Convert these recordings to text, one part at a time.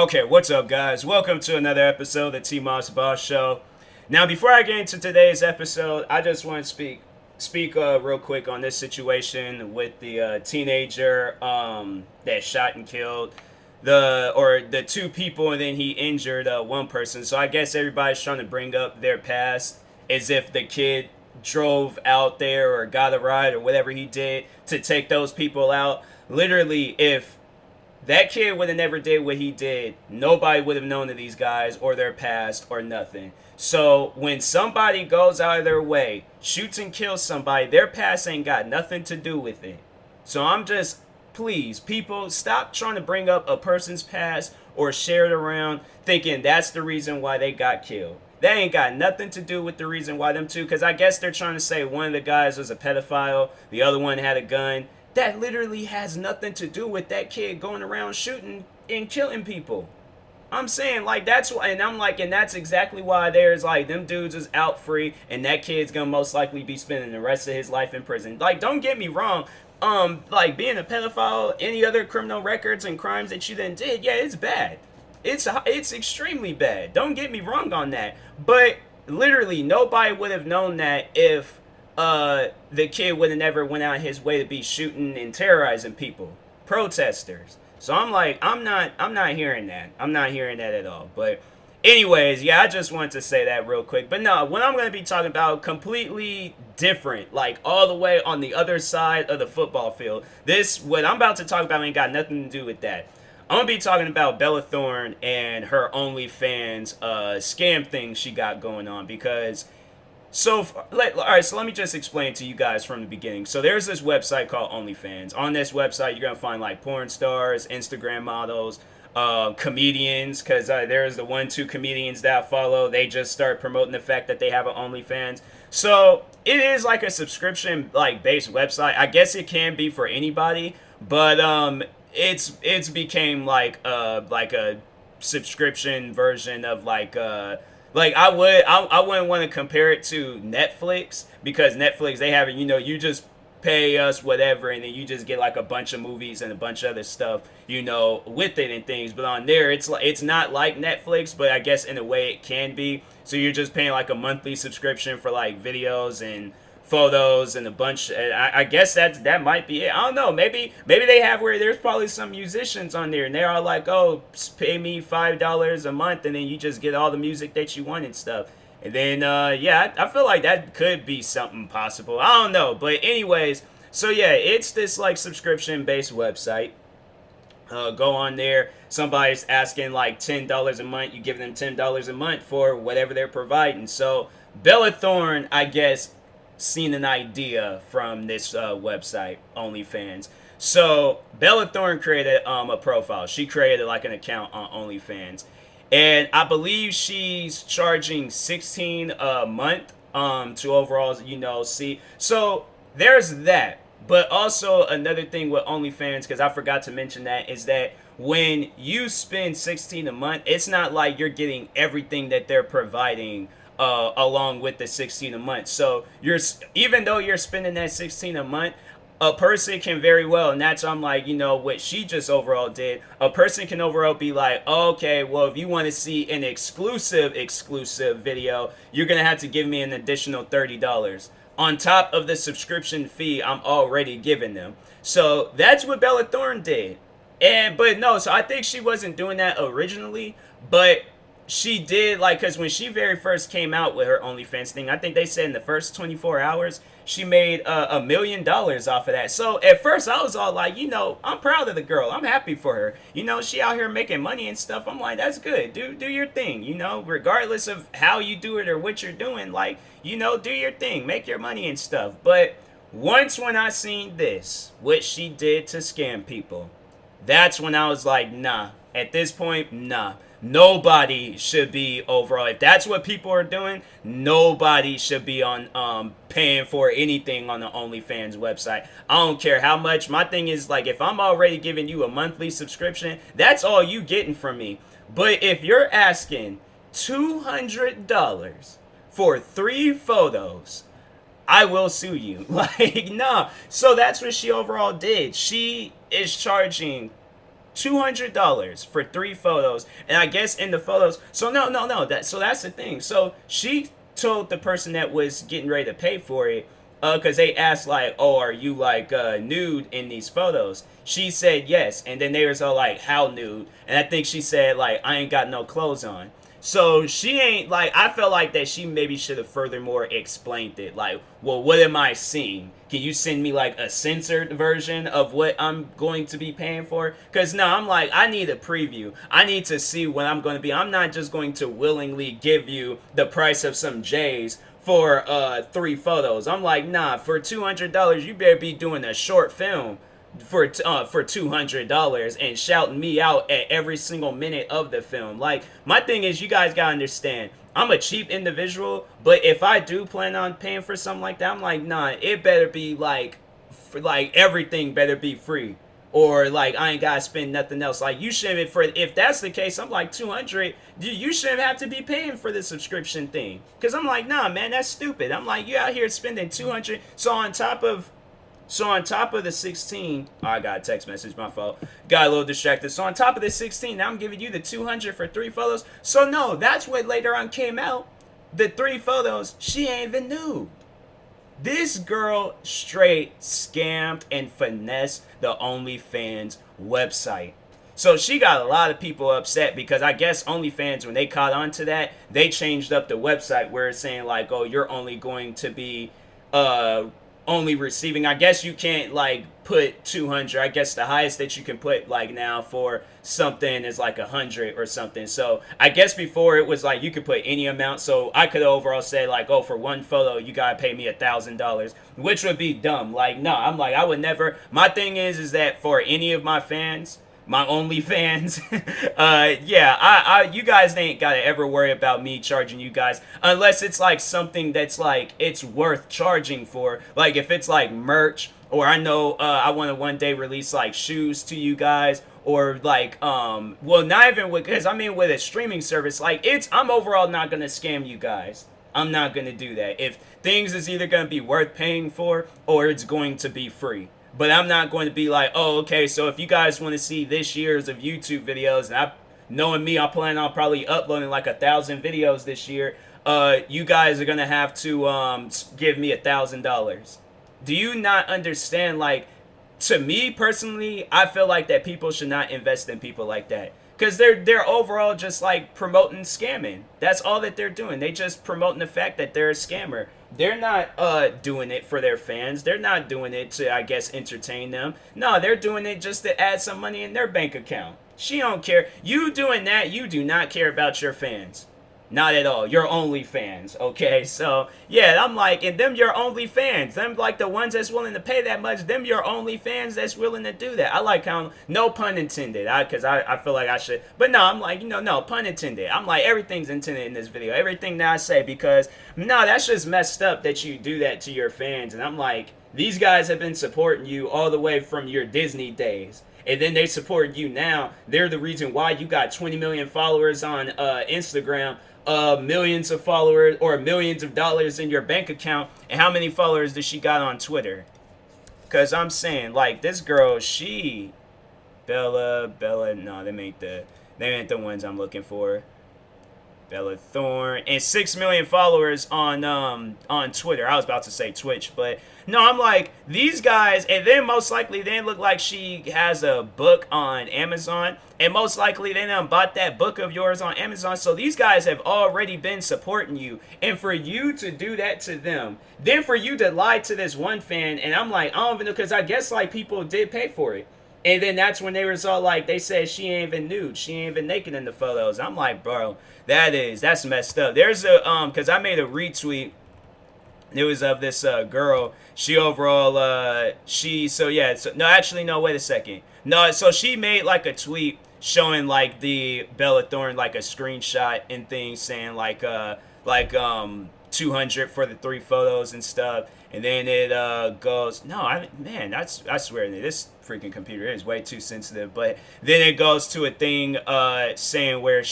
Okay, what's up, guys? Welcome to another episode of the TMossBoss Show. Now, before I get into today's episode, I just want to speak real quick on this situation with the teenager that shot and killed the two people, and then he injured one person. So I guess everybody's trying to bring up their past as if the kid drove out there or got a ride or whatever he did to take those people out. Literally, if that kid would have never did what he did, nobody would have known of these guys or their past or nothing. So when somebody goes out of their way, shoots and kills somebody, their past ain't got nothing to do with it. So please, people, stop trying to bring up a person's past or share it around thinking that's the reason why they got killed. That ain't got nothing to do with the reason why them two, because I guess they're trying to say one of the guys was a pedophile, the other one had a gun. That literally has nothing to do with that kid going around shooting and killing people. I'm saying, like, that's why, and that's exactly why there's, like, them dudes is out free, and that kid's gonna most likely be spending the rest of his life in prison. Like, don't get me wrong, like, being a pedophile, any other criminal records and crimes that you then did, yeah, it's bad. It's extremely bad. Don't get me wrong on that. But, literally, nobody would have known that if the kid would have never went out his way to be shooting and terrorizing people, protesters. So I'm not hearing that. I'm not hearing that at all. But anyways, yeah, I just wanted to say that real quick. But no, what I'm going to be talking about completely different, like all the way on the other side of the football field. What I'm about to talk about ain't got nothing to do with that. I'm going to be talking about Bella Thorne and her OnlyFans scam thing she got going on, because alright, so let me just explain to you guys from the beginning. So there's this website called OnlyFans. On this website, you're going to find like porn stars, Instagram models, comedians, because there's the two comedians that I follow. They just start promoting the fact that they have an OnlyFans. So it is like a subscription like based website. I guess it can be for anybody, but it's became like a subscription version of I wouldn't want to compare it to Netflix, because Netflix, they have it, you just pay us whatever, and then you just get like a bunch of movies and a bunch of other stuff, with it and things. But on there, it's not like Netflix, but I guess in a way it can be. So you're just paying like a monthly subscription for like videos and photos and a bunch. I guess that might be it. I don't know. Maybe they have where there's probably some musicians on there, and they're all like, "Oh, pay me $5 a month, and then you just get all the music that you want and stuff." And then yeah, I feel like that could be something possible. I don't know, but anyways, so yeah, it's this like subscription based website. Go on there. Somebody's asking like $10 a month. You give them $10 a month for whatever they're providing. So Bella Thorne, I guess, seen an idea from this website, OnlyFans. So Bella Thorne created a profile. She created like an account on OnlyFans, and I believe she's charging $16 a month to overall, see. So there's that. But also another thing with OnlyFans, because I forgot to mention that, is that when you spend $16 a month, it's not like you're getting everything that they're providing along with the $16 a month. So even though you're spending that $16 a month, a person can very well, and that's what she just overall did. A person can overall be like, oh, okay, well, if you want to see an exclusive video, you're gonna have to give me an additional $30 on top of the subscription fee I'm already giving them. So that's what Bella Thorne did. So I think she wasn't doing that originally, but she did, because when she very first came out with her OnlyFans thing, I think they said in the first 24 hours, she made $1 million off of that. So at first I was all like, I'm proud of the girl. I'm happy for her. She out here making money and stuff. I'm like, that's good. Do your thing, regardless of how you do it or what you're doing, do your thing, make your money and stuff. But once when I seen what she did to scam people, that's when I was like, nah, at this point, nah. Nobody should be overall. If that's what people are doing, nobody should be on paying for anything on the OnlyFans website. I don't care how much. My thing is, if I'm already giving you a monthly subscription, that's all you getting from me. But if you're asking $200 for 3 photos, I will sue you. Nah. So that's what she overall did. She is charging $200 for 3 photos, and I guess in the photos. So no. So that's the thing. So she told the person that was getting ready to pay for it, because they asked like, "Oh, are you like nude in these photos?" She said yes, and then they was all like, "How nude?" And I think she said like, "I ain't got no clothes on." So she ain't like, I felt like that she maybe should have furthermore explained it. Like, well, what am I seeing? Can you send me like a censored version of what I'm going to be paying for? Because no, I'm like, I need a preview. I need to see what I'm going to be. I'm not just going to willingly give you the price of some J's for 3 photos. I'm like, nah, for $200, you better be doing a short film for $200 and shouting me out at every single minute of the film. Like, my thing is, you guys gotta understand, I'm a cheap individual, but if I do plan on paying for something like that, I'm like, nah, it better be like everything better be free, or like I ain't gotta spend nothing else. Like, you shouldn't, for if that's the case, I'm like 200, you shouldn't have to be paying for the subscription thing, because I'm like, nah, man, that's stupid. I'm like, you out here spending 200. So on top of the 16, oh, I got a text message, my fault. Got a little distracted. So on top of the 16, now I'm giving you the 200 for 3 photos. So no, that's what later on came out. The 3 photos, she ain't even nude. This girl straight scammed and finessed the OnlyFans website. So she got a lot of people upset, because I guess OnlyFans, when they caught on to that, they changed up the website where it's saying like, oh, you're only going to be only receiving, I guess you can't like put 200. I guess the highest that you can put like now for something is like 100 or something. So I guess before it was like you could put any amount. So I could overall say like, oh, for 1 photo you gotta pay me $1,000, which would be dumb. Like, no, I'm like, I would never. My thing is that for any of my fans, my OnlyFans, yeah, you guys ain't gotta ever worry about me charging you guys, unless it's like something that's like it's worth charging for. Like if it's like merch, or I know I want to one day release like shoes to you guys, or like well, not even with, because I mean with a streaming service, like I'm overall not gonna scam you guys. I'm not gonna do that. If things is either gonna be worth paying for, or it's going to be free. But I'm not going to be like, oh, okay, so if you guys want to see this year's of YouTube videos, and knowing me, I plan on probably uploading like 1,000 videos this year, you guys are going to have to give me $1,000. Do you not understand? Like, to me personally, I feel like that people should not invest in people like that. Because they're overall just like promoting scamming. That's all that they're doing. They just promoting the fact that they're a scammer. They're not doing it for their fans. They're not doing it to, I guess, entertain them. No, they're doing it just to add some money in their bank account. She don't care. You doing that, you do not care about your fans. Not at all. You're OnlyFans, okay? So, yeah, I'm like, and them your OnlyFans. Them, like, the ones that's willing to pay that much, them your OnlyFans that's willing to do that. I like how, no pun intended, because I feel like I should. But no, I'm like, no, pun intended. I'm like, everything's intended in this video. Everything that I say, because, no, that's just messed up that you do that to your fans. And I'm like, these guys have been supporting you all the way from your Disney days. And then they support you now. They're the reason why you got 20 million followers on Instagram, millions of followers, or millions of dollars in your bank account. And how many followers does she got on Twitter? Because I'm saying, like, this girl, Bella, no, they ain't the ones I'm looking for. Bella Thorne, and 6 million followers on Twitter. I was about to say Twitch, but no, I'm like, these guys, and then most likely they look like she has a book on Amazon, and most likely they done bought that book of yours on Amazon. So these guys have already been supporting you, and for you to do that to them, then for you to lie to this one fan, and I'm like, I don't even know, because I guess like people did pay for it. And then that's when they was all like, they said she ain't even nude, she ain't even naked in the photos. I'm like, bro, that's messed up. There's a because I made a retweet. It was of this girl. She overall no, actually no, wait a second. No, so she made like a tweet showing like the Bella Thorne, like a screenshot and things saying like 200 for the 3 photos and stuff. And then it goes, no, I swear, this freaking computer is way too sensitive. But then it goes to a thing saying where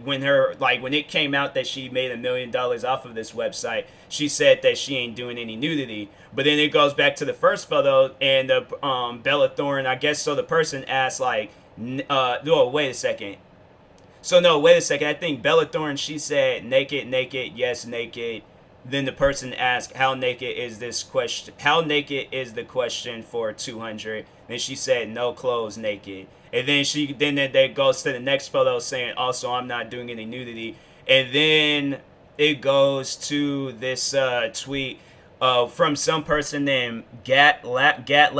when it came out that she made $1 million off of this website, she said that she ain't doing any nudity. But then it goes back to the first photo, and the Bella Thorne, I guess, so the person asked like, No, wait a second. So no, wait a second. I think Bella Thorne, she said naked, naked, yes, naked. Then the person asked, "How naked is this question? How naked is the question for 200?" Then she said, "No clothes, naked." And then that goes to the next photo saying, "Also, I'm not doing any nudity." And then it goes to this tweet from some person named Gatlaka.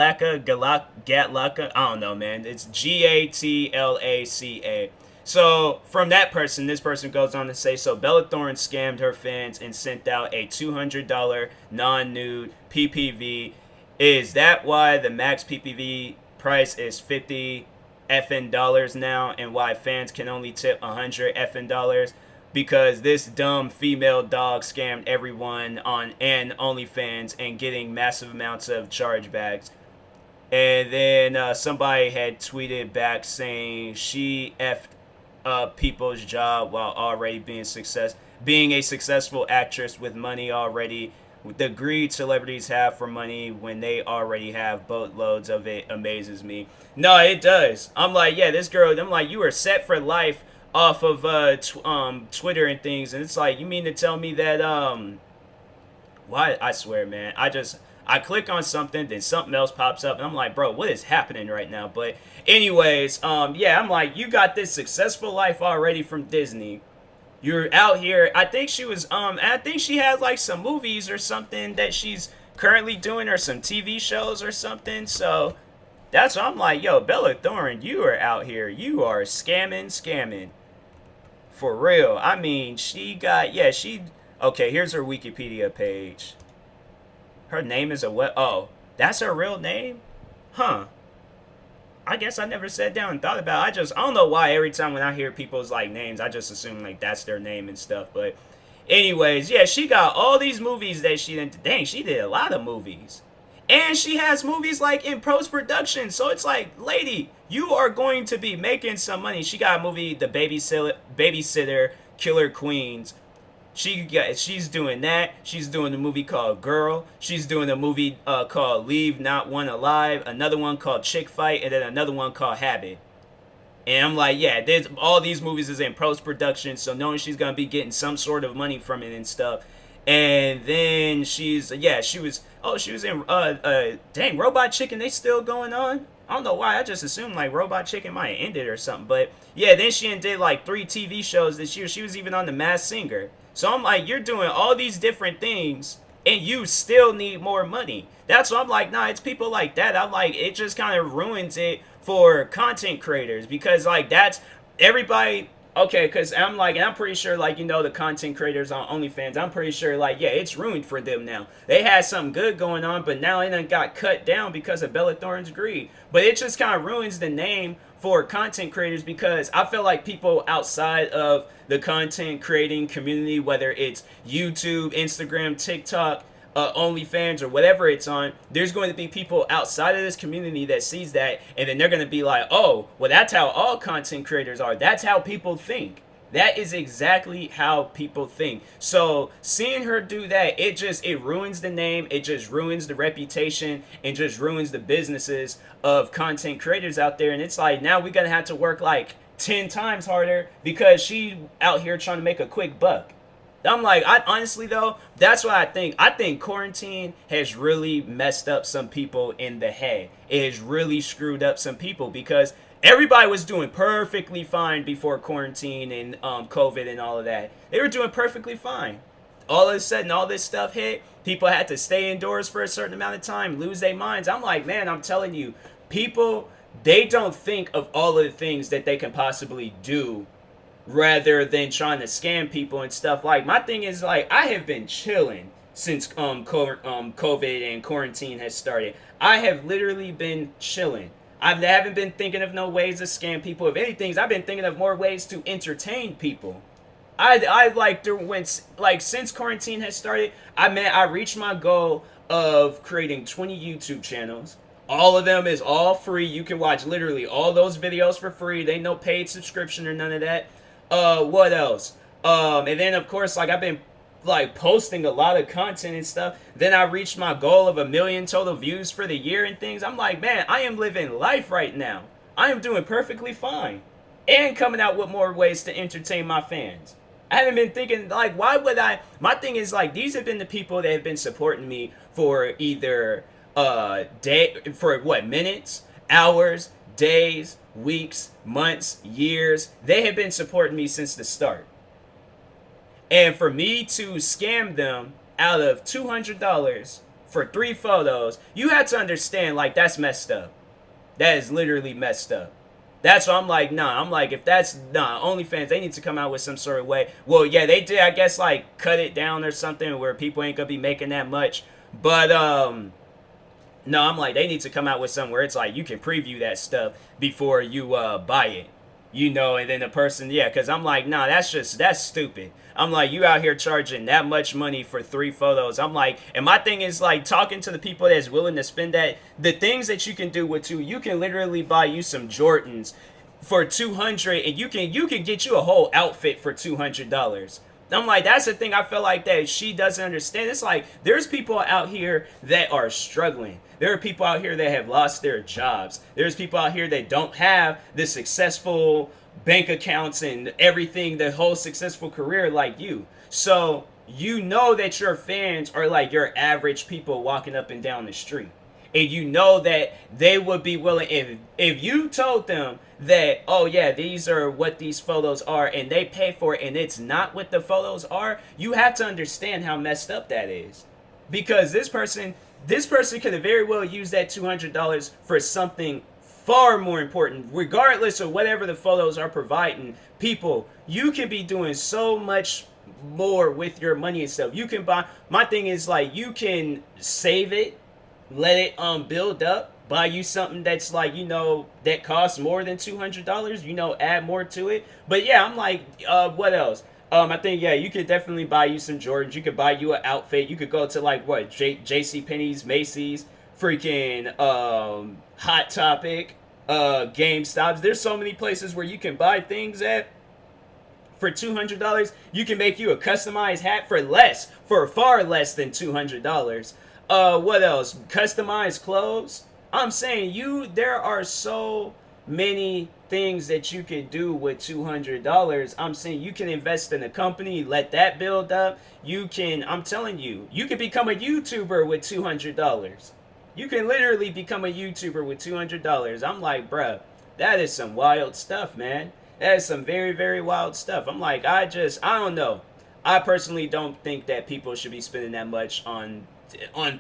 I don't know, man. It's Gatlaca. So from that person, this person goes on to say, so Bella Thorne scammed her fans and sent out a $200 non-nude PPV. Is that why the max PPV price is 50 effing dollars now, and why fans can only tip 100 effing dollars? Because this dumb female dog scammed everyone on and OnlyFans and getting massive amounts of chargebacks. And then somebody had tweeted back saying she effed up people's job while already being a successful actress with money already. The greed celebrities have for money when they already have boatloads of it amazes me. No, it does. I'm like, yeah, this girl. I'm like, you are set for life off of Twitter and things, and it's like, you mean to tell me that why? I swear, man, I click on something, then something else pops up, and I'm like, bro, what is happening right now? But anyways, yeah, I'm like, you got this successful life already from Disney. You're out here. I think she has like some movies or something that she's currently doing, or some TV shows or something. So that's why I'm like, yo, Bella Thorne, you are out here. You are scamming. For real. I mean, okay, here's her Wikipedia page. Her name is oh, that's her real name? Huh. I guess I never sat down and thought about it. I don't know why every time when I hear people's like names, I just assume like that's their name and stuff. But anyways, yeah, she got all these movies that she did. Dang, she did a lot of movies. And she has movies like in post-production. So it's like, lady, you are going to be making some money. She got a movie, The Babysitter Killer Queens. She's doing that. She's doing a movie called Girl. She's doing a movie called Leave Not One Alive. Another one called Chick Fight, and then another one called Habit. And I'm like, yeah, all these movies is in post production, so knowing she's gonna be getting some sort of money from it and stuff. And then she was in dang, Robot Chicken. They still going on. I don't know why. I just assumed like Robot Chicken might have ended or something. But yeah, then she did like 3 TV shows this year. She was even on The Masked Singer. So I'm like, you're doing all these different things and you still need more money. That's why I'm like, nah, it's people like that. I'm like, it just kind of ruins it for content creators, because like that's everybody. Okay, because I'm like, and I'm pretty sure, like, you know, the content creators on OnlyFans, I'm pretty sure, like, yeah, it's ruined for them now. They had something good going on, but now it done got cut down because of Bella Thorne's greed. But it just kind of ruins the name for content creators, because I feel like people outside of the content creating community, whether it's YouTube, Instagram, TikTok, OnlyFans, or whatever it's on, there's going to be people outside of this community that sees that, and then they're going to be like, oh, well, that's how all content creators are. That's how people think. That is exactly how people think. So seeing her do that, it ruins the name, it just ruins the reputation, and just ruins the businesses of content creators out there. And it's like, now we're going to have to work like 10 times harder because she out here trying to make a quick buck. I'm like, honestly though, that's what I think. I think quarantine has really messed up some people in the head. It has really screwed up some people, because everybody was doing perfectly fine before quarantine and COVID and all of that. They were doing perfectly fine. All of a sudden, all this stuff hit. People had to stay indoors for a certain amount of time, lose their minds. I'm like, man, I'm telling you, people, they don't think of all of the things that they can possibly do rather than trying to scam people and stuff. Like, my thing is, like, I have been chilling since COVID and quarantine has started. I have literally been chilling. I haven't been thinking of no ways to scam people. If anything, I've been thinking of more ways to entertain people. I like since quarantine has started, I reached my goal of creating 20 YouTube channels. All of them is all free. You can watch literally all those videos for free. They no paid subscription or none of that. What else? And then of course, like, I've been like posting a lot of content and stuff. Then I reached my goal of 1 million total views for the year and things. I'm like, man, I am living life right now. I am doing perfectly fine and coming out with more ways to entertain my fans. I haven't been thinking, like, why would I? My thing is, like, these have been the people that have been supporting me for either for what, minutes, hours, days, weeks, months, years. They have been supporting me since the start. And for me to scam them out of $200 for 3 photos, you have to understand, like, that's messed up. That is literally messed up. That's why I'm like, nah. I'm like, if that's, nah, OnlyFans, they need to come out with some sort of way. Well, yeah, they did, I guess, like, cut it down or something where people ain't gonna be making that much. But, no, I'm like, they need to come out with something where it's like, you can preview that stuff before you, buy it. You know, and then the person, yeah, because I'm like, nah, that's stupid. I'm like, you out here charging that much money for 3 photos. I'm like, and my thing is, like, talking to the people that's willing to spend that, the things that you can do with 2, you can literally buy you some Jordans for $200, and you can get you a whole outfit for $200. I'm like, that's the thing I feel like that she doesn't understand. It's like, there's people out here that are struggling. There are people out here that have lost their jobs. There's people out here that don't have the successful bank accounts and everything, the whole successful career like you. So you know that your fans are like your average people walking up and down the street. And you know that they would be willing, if you told them that, oh yeah, these are what these photos are, and they pay for it and it's not what the photos are, you have to understand how messed up that is. Because this person could have very well used that $200 for something far more important. Regardless of whatever the photos are providing people, you can be doing so much more with your money and stuff. You can buy, my thing is, like, you can save it, let it build up, buy you something that's, like, you know, that costs more than $200, you know, add more to it. But yeah, I'm like, what else? I think, yeah, you could definitely buy you some Jordans. You could buy you an outfit. You could go to, like, what, JCPenney's, Macy's, freaking Hot Topic, GameStops. There's so many places where you can buy things at for $200. You can make you a customized hat for far less than $200. What else? Customized clothes. I'm saying there are so many things that you can do with $200. I'm saying you can invest in a company, let that build up. I'm telling you, you can become a YouTuber with $200. You can literally become a YouTuber with $200. I'm like, bruh, that is some wild stuff, man. That is some very, very wild stuff. I'm like, I don't know. I personally don't think that people should be spending that much on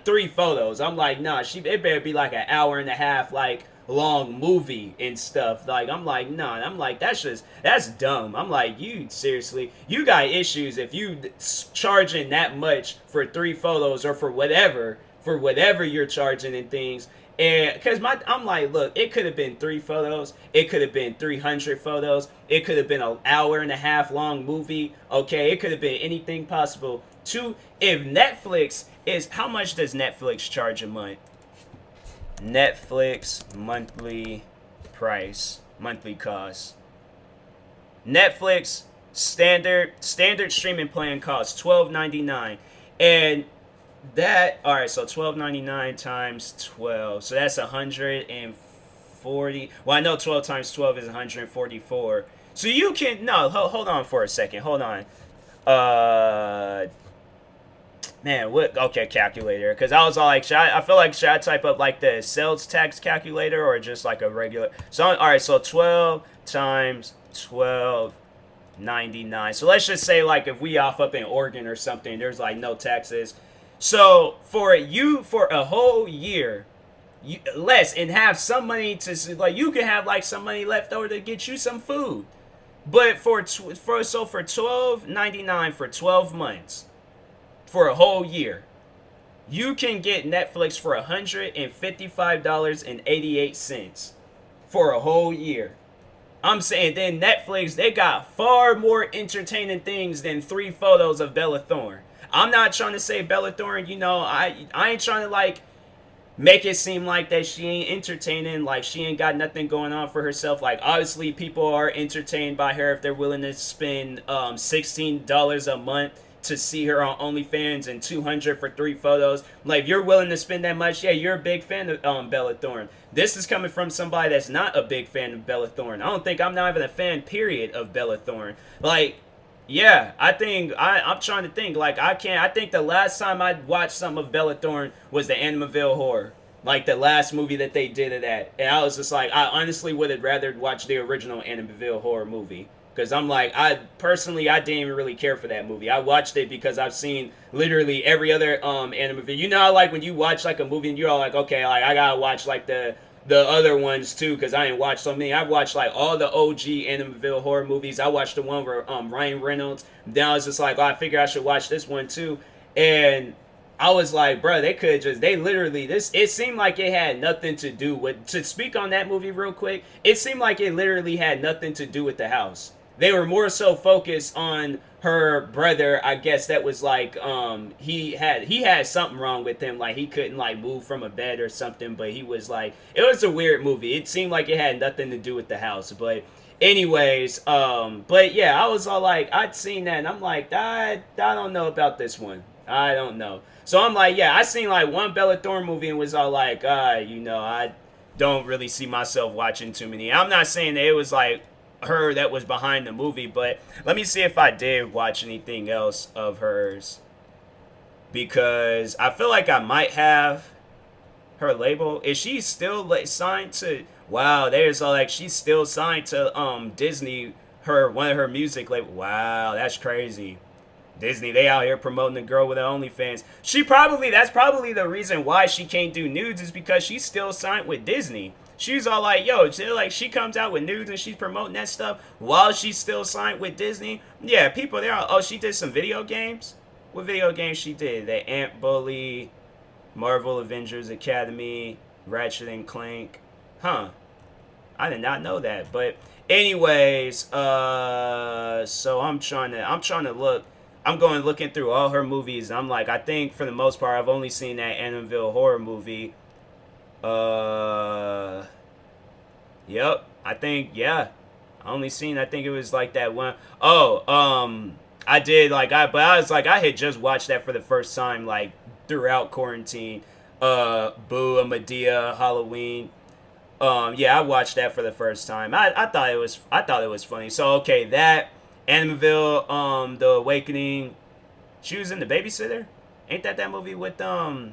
3 photos. I'm like, nah, it better be like an hour and a half, like, long movie and stuff. Like, I'm like, nah. I'm like, that's dumb. I'm like, you seriously, you got issues if you charging that much for 3 photos or for whatever you're charging and things. And because I'm like, look, it could have been 3 photos, it could have been 300 photos, it could have been an hour and a half long movie. Okay, it could have been anything possible. If Netflix is, how much does Netflix charge a month? Netflix monthly price, monthly cost. Netflix standard streaming plan costs $12.99, and that, all right, so $12.99 times 12, so that's 140. Well, I know 12 times 12 is 144. So you can, no, hold on for a second. Hold on. Man, what? Okay, calculator. Because I was like, I feel like, should I type up like the sales tax calculator or just like a regular? So, all right, so 12 times 12.99. So let's just say, like, if we off up in Oregon or something, there's like no taxes. So for a whole year, less, and have some money to, like, you can have like some money left over to get you some food. But for $12.99 for 12 months, for a whole year, you can get Netflix for $155.88 for a whole year. I'm saying, then Netflix, they got far more entertaining things than 3 photos of Bella Thorne. I'm not trying to say Bella Thorne, you know, I ain't trying to, like, make it seem like that she ain't entertaining, like she ain't got nothing going on for herself. Like, obviously people are entertained by her if they're willing to spend $16 a month to see her on OnlyFans and 200 for 3 photos. Like, you're willing to spend that much? Yeah, you're a big fan of Bella Thorne. This is coming from somebody that's not a big fan of Bella Thorne. I'm not even a fan, period, of Bella Thorne. Like, yeah, I'm trying to think. Like, I think the last time I watched some of Bella Thorne was the Amityville Horror. Like, the last movie that they did of that. And I was just like, I honestly would have rather watched the original Amityville Horror movie. Because I'm like, I didn't even really care for that movie. I watched it because I've seen literally every other Amityville. You know how, like, when you watch, like, a movie and you're all like, okay, like, I gotta watch, like, the other ones too, because I didn't watch so many. I've watched like all the OG Amityville horror movies. I watched the one where Ryan Reynolds. Then I was just like, oh, I figure I should watch this one too. And I was like, bro, it seemed like it had nothing to do with, to speak on that movie real quick, it seemed like it literally had nothing to do with the house. They were more so focused on her brother. I guess that was like he had something wrong with him, like he couldn't like move from a bed or something, but he was like, it was a weird movie. It seemed like it had nothing to do with the house. But anyways, but yeah, I was all like, I'd seen that and I'm like, I don't know about this one. I don't know. So I'm like, yeah, I seen like one Bella Thorne movie and was all like, I don't really see myself watching too many. I'm not saying that it was like her that was behind the movie, but let me see if I did watch anything else of hers, because I feel like I might have her label. Is she still like signed to, wow, there's like, she's still signed to Disney, one of her music label. Wow, that's crazy. Disney, they out here promoting the girl with the OnlyFans. That's probably the reason why she can't do nudes, is because she's still signed with Disney. She's all like, yo, she comes out with nudes and she's promoting that stuff while she's still signed with Disney. Yeah, people, they're all, oh, she did some video games? What video games she did? The Ant Bully, Marvel Avengers Academy, Ratchet and Clank. Huh. I did not know that. But anyways, so I'm trying to look. I'm looking through all her movies. I'm like, I think for the most part, I've only seen that Amityville horror movie. Yep. I think, yeah. I think it was like that one. Oh, I did, like, but I was like, I had just watched that for the first time, like, throughout quarantine. Boo, a Medea, Halloween. Yeah, I watched that for the first time. I thought it was funny. So, okay, that, Amityville, The Awakening. She was in The Babysitter? Ain't that movie with, oh,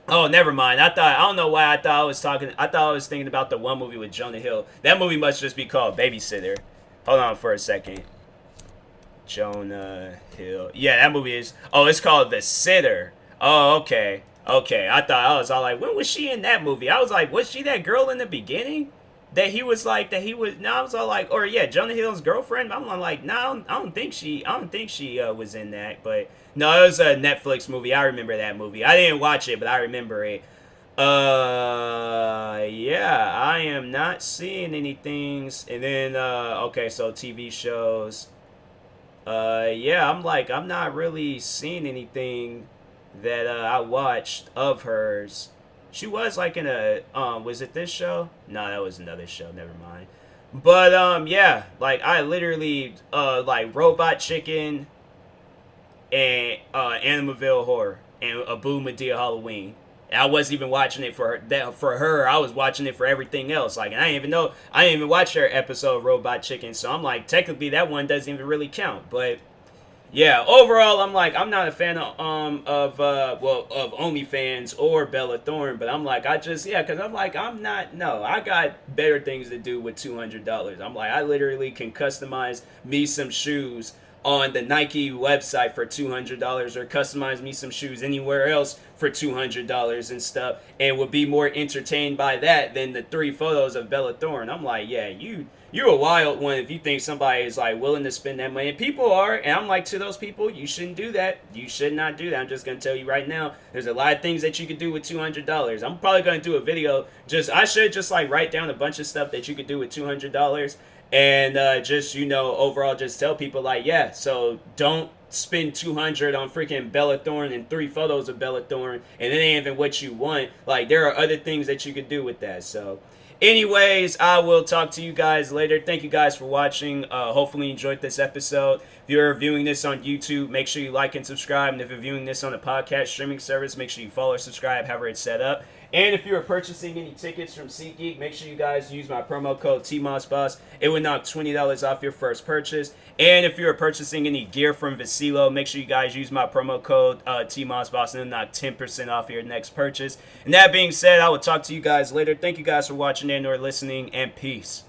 never mind. I don't know why I thought I was thinking about the one movie with Jonah Hill. That movie must just be called Babysitter. Hold on for a second. Jonah Hill. Yeah, that movie is, it's called The Sitter. Oh, okay. Okay, I was all like, when was she in that movie? I was like, was she that girl in the beginning? No, I was all like, or yeah, Jonah Hill's girlfriend. I'm like, no, I don't think she was in that. But no, it was a Netflix movie. I remember that movie. I didn't watch it, but I remember it. Yeah, I am not seeing anything. And then, okay, so TV shows. Yeah, I'm not really seeing anything that I watched of hers. She was like in a was it this show? No, that was another show, never mind. But yeah, like I literally like Robot Chicken and Amityville Horror and Abu Medea Halloween. And I wasn't even watching it for her. I was watching it for everything else. Like, and I didn't even watch her episode of Robot Chicken. So I'm like, technically that one doesn't even really count. But yeah, overall, I'm like, I'm not a fan of OnlyFans or Bella Thorne, but I'm like, because I'm like, I got better things to do with $200. I'm like, I literally can customize me some shoes on the Nike website for $200, or customize me some shoes anywhere else for $200 and stuff, and would be more entertained by that than the 3 photos of Bella Thorne. I'm like, yeah, you're a wild one if you think somebody is like willing to spend that money. And people are, and I'm like, to those people, you shouldn't do that. You should not do that. I'm just gonna tell you right now, there's a lot of things that you could do with $200. I'm probably gonna do a video. I should just like write down a bunch of stuff that you could do with $200, and just, overall just tell people like, yeah, so don't spend $200 on freaking Bella Thorne and 3 photos of Bella Thorne, and it ain't even what you want. Like, there are other things that you could do with that. So anyways, I will talk to you guys later. Thank you guys for watching. Hopefully you enjoyed this episode. If you're viewing this on YouTube, make sure you like and subscribe. And if you're viewing this on a podcast streaming service, make sure you follow or subscribe, however it's set up. And if you are purchasing any tickets from SeatGeek, make sure you guys use my promo code TMossBoss. It would knock $20 off your first purchase. And if you are purchasing any gear from Vecilo, make sure you guys use my promo code TMossBoss, and it'll knock 10% off your next purchase. And that being said, I will talk to you guys later. Thank you guys for watching and or listening, and peace.